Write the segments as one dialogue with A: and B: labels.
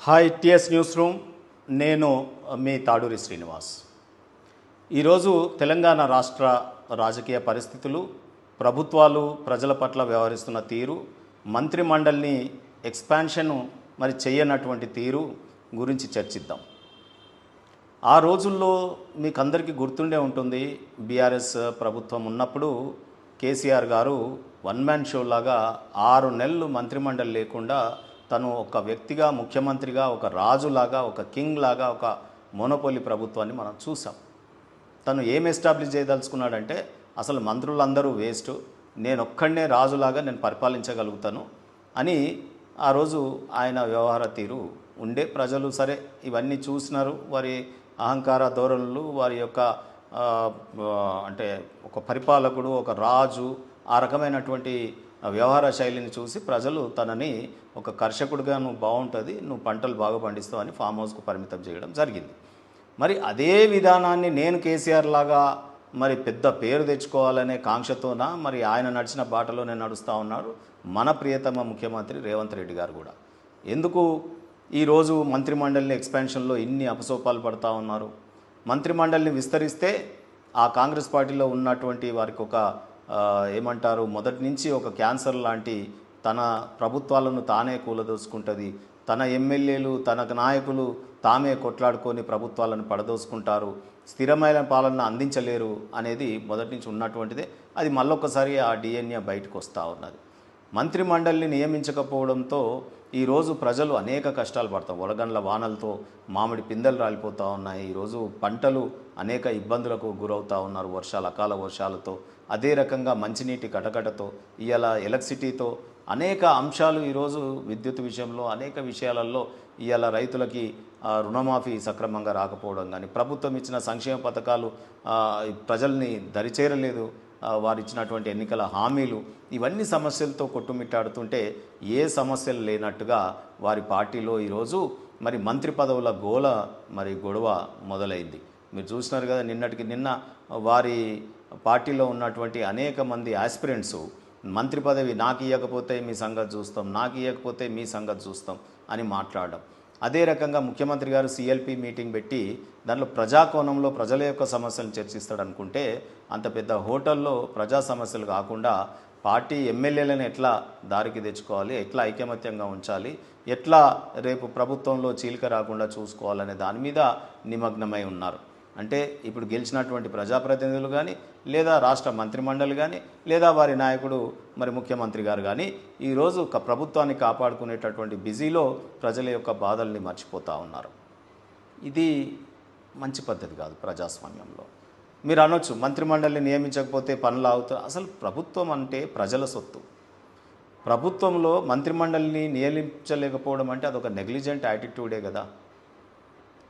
A: Hi TS news room. నేను మీ తాడూరి శ్రీనివాస్. ఈరోజు తెలంగాణ రాష్ట్ర రాజకీయ పరిస్థితులు, ప్రభుత్వాలు ప్రజల పట్ల వ్యవహరిస్తున్న తీరు, మంత్రిమండలిని ఎక్స్పాన్షన్ చేయనటువంటి తీరు గురించి చర్చిద్దాం. ఆ రోజుల్లో మీకు అందరికీ గుర్తుండే ఉంటుంది, బీఆర్ఎస్ ప్రభుత్వం ఉన్నప్పుడు కేసీఆర్ గారు వన్ మ్యాన్ షో లాగా 6 నెలలు మంత్రిమండలి లేకుండా తను ఒక వ్యక్తిగా, ముఖ్యమంత్రిగా, ఒక రాజులాగా, ఒక కింగ్ లాగా ఒక మోనోపోలీ ప్రభుత్వాన్ని మనం చూసాం. తను ఏం ఎస్టాబ్లిష్ చేయదలుచుకున్నాడంటే, అసలు మంత్రులందరూ వేస్ట్, నేను ఒక్కడనే రాజులాగా నేను పరిపాలించగలుగుతాను అని ఆ రోజు ఆయన వ్యవహార తీరు ఉండే. ప్రజలు సరే ఇవన్నీ చూసినారు. వారి అహంకార ధోరణులు, వారి యొక్క అంటే ఒక పరిపాలకుడు, ఒక రాజు, ఆ రకమైనటువంటి వ్యవహార శైలిని చూసి ప్రజలు తనని ఒక కర్షకుడిగా నువ్వు బాగుంటుంది, నువ్వు పంటలు బాగా పండిస్తావు అని ఫామ్ హౌస్కు పరిమితం చేయడం జరిగింది. మరి అదే విధానాన్ని నేను కేసీఆర్ లాగా పెద్ద పేరు తెచ్చుకోవాలనే కాంక్షతోన ఆయన నడిచిన బాటలోనే నడుస్తూ ఉన్నారు మన ప్రియతమ ముఖ్యమంత్రి రేవంత్ రెడ్డి గారు కూడా. ఎందుకు ఈరోజు మంత్రిమండలిని ఎక్స్పాన్షన్లో ఇన్ని అపసోపాలు పడుతూ ఉన్నారు? మంత్రిమండలిని విస్తరిస్తే ఆ కాంగ్రెస్ పార్టీలో ఉన్నటువంటి వారికి ఒక ఏమంటారు, మొదటి నుంచి ఒక క్యాన్సర్ లాంటి తన ప్రభుత్వాలను తానే కూలదోసుకుంటుంది, తన ఎమ్మెల్యేలు, తన నాయకులు తామే కొట్లాడుకొని ప్రభుత్వాలను పడదోసుకుంటారు, స్థిరమైన పాలన అందించలేరు అనేది మొదటి నుంచి ఉన్నటువంటిదే. అది మళ్ళొక్కసారి ఆ డిఎన్ఏ బయటకు వస్తూ ఉన్నది. మంత్రిమండలిని నియమించకపోవడంతో ఈరోజు ప్రజలు అనేక కష్టాలు పడతారు. వడగండ్ల వానలతో మామిడి పిందెలు రాలిపోతూ ఉన్నాయి. ఈరోజు పంటలు అనేక ఇబ్బందులకు గురవుతూ ఉన్నారు అకాల వర్షాలతో. అదే రకంగా మంచినీటి కటకటతో, ఇవాళ ఎలక్ట్రిసిటీతో అనేక అంశాలు, ఈరోజు విద్యుత్ విషయంలో అనేక విషయాలలో ఇవాళ రైతులకి రుణమాఫీ సక్రమంగా రాకపోవడం కానీ, ప్రభుత్వం ఇచ్చిన సంక్షేమ పథకాలు ప్రజల్ని దరిచేరలేదు, వారు ఇచ్చినటువంటి ఎన్నికల హామీలు, ఇవన్నీ సమస్యలతో కొట్టుమిట్టాడుతుంటే ఏ సమస్యలు లేనట్టుగా వారి పార్టీలో ఈరోజు మంత్రి పదవుల గొడవ మొదలైంది. మీరు చూసినారు కదా, నిన్నటికి నిన్న వారి పార్టీలో ఉన్నటువంటి అనేక మంది ఆస్పిరెంట్స్ మంత్రి పదవి నాకు ఇవ్వకపోతే మీ సంగతి చూస్తాం, నాకు ఇవ్వకపోతే మీ సంగతి చూస్తాం అని మాట్లాడడం. అదే రకంగా ముఖ్యమంత్రి గారు సిఎల్పి మీటింగ్ పెట్టి దాంట్లో ప్రజాకోణంలో ప్రజల యొక్క సమస్యలను చర్చిస్తాడు అనుకుంటే, అంత పెద్ద హోటల్లో ప్రజా సమస్యలు కాకుండా పార్టీ ఎమ్మెల్యేలను ఎట్లా దారికి తెచ్చుకోవాలి, ఎట్లా ఐకమత్యంగా ఉంచాలి, ఎట్లా రేపు ప్రభుత్వంలో చీలిక రాకుండా చూసుకోవాలనే దాని మీద నిమగ్నమై ఉన్నారు. అంటే ఇప్పుడు గెలిచినటువంటి ప్రజాప్రతినిధులు కానీ, లేదా రాష్ట్ర మంత్రిమండలి కానీ, లేదా వారి నాయకుడు ముఖ్యమంత్రి గారు కానీ ఈరోజు ప్రభుత్వాన్ని కాపాడుకునేటటువంటి బిజీలో ప్రజల యొక్క బాధల్ని మర్చిపోతూ ఉన్నారు. ఇది మంచి పద్ధతి కాదు ప్రజాస్వామ్యంలో. మీరు అనొచ్చు, మంత్రిమండలిని నియమించకపోతే పనులు అవుతాయి. అసలు ప్రభుత్వం అంటే ప్రజల సొత్తు. ప్రభుత్వంలో మంత్రిమండలిని నియమించలేకపోవడం అంటే అదొక నెగ్లిజెంట్ యాటిట్యూడే కదా.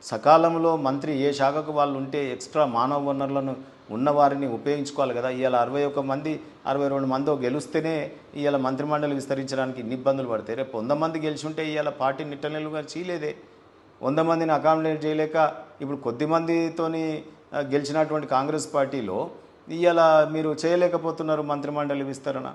A: సకాలంలో మంత్రి ఏ శాఖకు వాళ్ళు ఉంటే ఎక్స్ట్రా మానవ వనరులను ఉన్నవారిని ఉపయోగించుకోవాలి కదా. ఇవాళ 61 మంది 62 మందో గెలుస్తేనే ఇవాళ మంత్రిమండలి విస్తరించడానికి ఇన్ని ఇబ్బందులు పడతాయి. రేపు 100 మంది గెలిచి ఉంటే ఇవాళ పార్టీ నిట్టనెలుగా చీలేదే. 100 మందిని అకామిడేట్ చేయలేక ఇప్పుడు కొద్ది మందితోని గెలిచినటువంటి కాంగ్రెస్ పార్టీలో ఇవాళ మీరు చేయలేకపోతున్నారు మంత్రిమండలి విస్తరణ.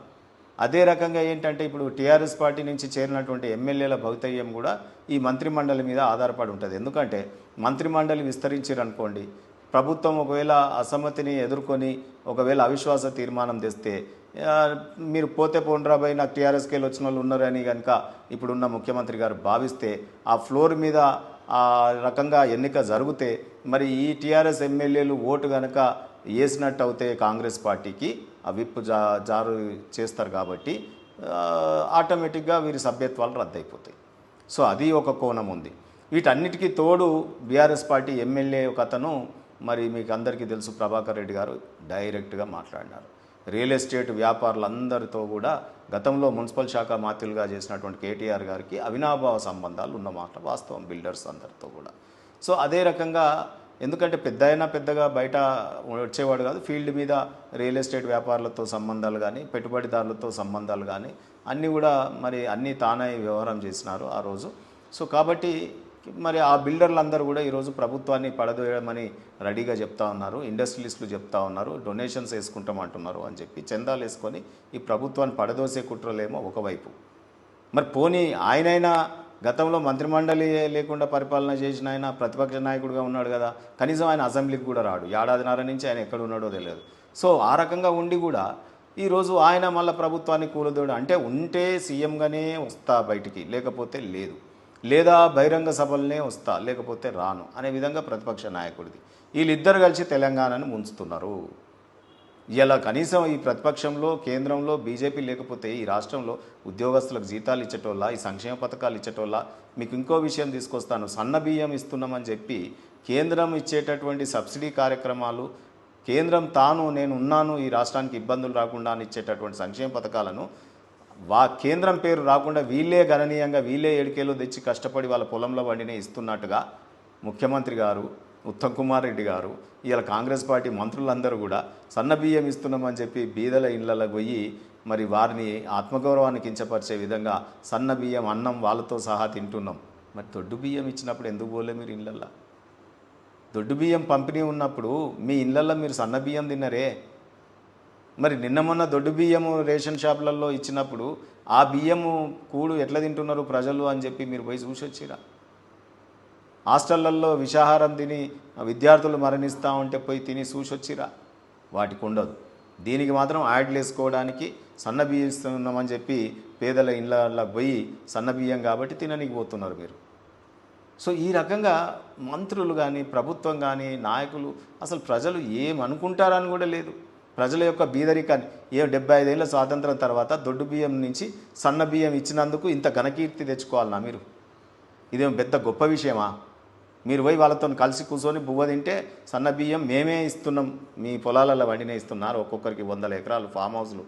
A: అదే రకంగా ఏంటంటే, ఇప్పుడు టీఆర్ఎస్ పార్టీ నుంచి చేరినటువంటి ఎమ్మెల్యేల భవితవ్యం కూడా ఈ మంత్రిమండలి మీద ఆధారపడి ఉంటుంది. ఎందుకంటే మంత్రిమండలి విస్తరించారనుకోండి, ప్రభుత్వం ఒకవేళ అసమ్మతిని ఎదుర్కొని ఒకవేళ అవిశ్వాస తీర్మానం తెస్తే మీరు పోతే పోండ్రాబాయి నాకు టీఆర్ఎస్కి వెళ్ళి వచ్చిన వాళ్ళు ఉన్నారని కనుక ఇప్పుడున్న ముఖ్యమంత్రి గారు భావిస్తే, ఆ ఫ్లోర్ మీద ఆ రకంగా ఎన్నిక జరిగితే ఈ టీఆర్ఎస్ ఎమ్మెల్యేలు ఓటు కనుక వేసినట్టు అవుతే కాంగ్రెస్ పార్టీకి ఆ విప్పు జారు చేస్తారు కాబట్టి ఆటోమేటిక్గా వీరి సభ్యత్వాలు రద్దయిపోతాయి. సో అది ఒక కోణం ఉంది. వీటన్నిటికీ తోడు బీఆర్ఎస్ పార్టీ ఎమ్మెల్యే ఒక అతను మీకు అందరికీ తెలుసు, ప్రభాకర్ రెడ్డి గారు డైరెక్ట్గా మాట్లాడినారు. రియల్ ఎస్టేట్ వ్యాపారులందరితో కూడా గతంలో మున్సిపల్ శాఖ మాత్యులుగా చేసినటువంటి కేటీఆర్ గారికి అవినాభావ సంబంధాలు ఉన్నమాట వాస్తవం, బిల్డర్స్ అందరితో కూడా. సో అదే రకంగా, ఎందుకంటే పెద్దగా బయట వచ్చేవాడు కాదు, ఫీల్డ్ మీద రియల్ ఎస్టేట్ వ్యాపారులతో సంబంధాలు కానీ, పెట్టుబడిదారులతో సంబంధాలు కానీ అన్నీ కూడా అన్నీ తానే వ్యవహారం చేసినారు ఆ రోజు. సో కాబట్టి ఆ బిల్డర్లందరూ కూడా ఈరోజు ప్రభుత్వాన్ని పడదోయమని రెడీగా చెప్తా ఉన్నారు. ఇండస్ట్రియలిస్టులు చెప్తా ఉన్నారు, డొనేషన్స్ వేసుకుంటామంటున్నారు అని చెప్పి చందాలు వేసుకొని ఈ ప్రభుత్వాన్ని పడదోసే కుట్రలేమో ఒకవైపు. పోనీ ఆయనైనా గతంలో మంత్రిమండలి లేకుండా పరిపాలన చేసిన ఆయన ప్రతిపక్ష నాయకుడిగా ఉన్నాడు కదా, కనీసం ఆయన అసెంబ్లీకి కూడా రాడు. ఏడాదిన్నర నుంచి ఆయన ఎక్కడ ఉన్నాడో తెలియదు. సో ఆ రకంగా ఉండి కూడా ఈరోజు ఆయన మళ్ళీ ప్రభుత్వాన్ని కూలదోడు అంటే ఉంటే సీఎంగానే వస్తా బయటికి, లేకపోతే లేదు, లేదా బహిరంగ సభలనే వస్తా, లేకపోతే రాను అనే విధంగా ప్రతిపక్ష నాయకుడిది. వీళ్ళిద్దరు కలిసి తెలంగాణను ముంచుతున్నారు. ఇలా కనీసం ఈ ప్రతిపక్షంలో కేంద్రంలో బీజేపీ లేకపోతే ఈ రాష్ట్రంలో ఉద్యోగస్తులకు జీతాలు ఇచ్చేటోళ్ళ, ఈ సంక్షేమ పథకాలు ఇచ్చేటోళ్ళ. మీకు ఇంకో విషయం తీసుకొస్తాను. సన్న బియ్యం ఇస్తున్నామని చెప్పి కేంద్రం ఇచ్చేటటువంటి సబ్సిడీ కార్యక్రమాలు, కేంద్రం తాను నేను ఉన్నాను ఈ రాష్ట్రానికి ఇబ్బందులు రాకుండా అని ఇచ్చేటటువంటి సంక్షేమ పథకాలను కేంద్రం పేరు రాకుండా వీళ్ళే గణనీయంగా వీళ్ళే ఏడికేలో తెచ్చి కష్టపడి వాళ్ళ పొలంలో వండినే ఇస్తున్నట్టుగా ముఖ్యమంత్రి గారు, ఉత్తమ్ కుమార్ రెడ్డి గారు, ఇవాళ కాంగ్రెస్ పార్టీ మంత్రులందరూ కూడా సన్న బియ్యం ఇస్తున్నామని చెప్పి బీదల ఇళ్ళకు పోయి మరి వారిని ఆత్మగౌరవాన్ని కించపరిచే విధంగా సన్న బియ్యం అన్నం వాళ్ళతో సహా తింటున్నాం. మరి దొడ్డు బియ్యం ఇచ్చినప్పుడు ఎందుకు పోలే మీరు ఇళ్ళల్లో? దొడ్డు బియ్యం పంపిణీ ఉన్నప్పుడు మీ ఇళ్ళల్లో మీరు సన్న బియ్యం తిన్నరే. మరి నిన్న మొన్న దొడ్డు బియ్యము రేషన్ షాపులలో ఇచ్చినప్పుడు ఆ బియ్యము కూడు ఎట్లా తింటున్నారు ప్రజలు అని చెప్పి మీరు పోయి చూసి వచ్చిరా? హాస్టళ్లలో విషాహారం తిని విద్యార్థులు మరణిస్తూ ఉంటే పోయి తిని చూసొచ్చిరా? వాటికి ఉండదు. దీనికి మాత్రం యాడ్లు వేసుకోవడానికి సన్న బియ్యం ఇస్తున్నామని చెప్పి పేదల ఇళ్ళకి పోయి సన్న బియ్యం కాబట్టి తిననీకి పోతున్నారు మీరు. సో ఈ రకంగా మంత్రులు కానీ ప్రభుత్వం కానీ నాయకులు అసలు ప్రజలు ఏమనుకుంటారని కూడా లేదు. ప్రజల యొక్క బీదరికాన్ని 75 ఏళ్ళ స్వాతంత్రం తర్వాత దొడ్డు బియ్యం నుంచి సన్న బియ్యం ఇచ్చినందుకు ఇంత ఘనకీర్తి తెచ్చుకోవాలన్నా మీరు? ఇదేం పెద్ద గొప్ప విషయమా? మీరు పోయి వాళ్ళతో కలిసి కూర్చొని బువ్వ తింటే సన్న బియ్యం మేమే ఇస్తున్నాం, మీ పొలాలలో వండినే ఇస్తున్నారు. ఒక్కొక్కరికి 100 ఎకరాలు ఫామ్ హౌస్లు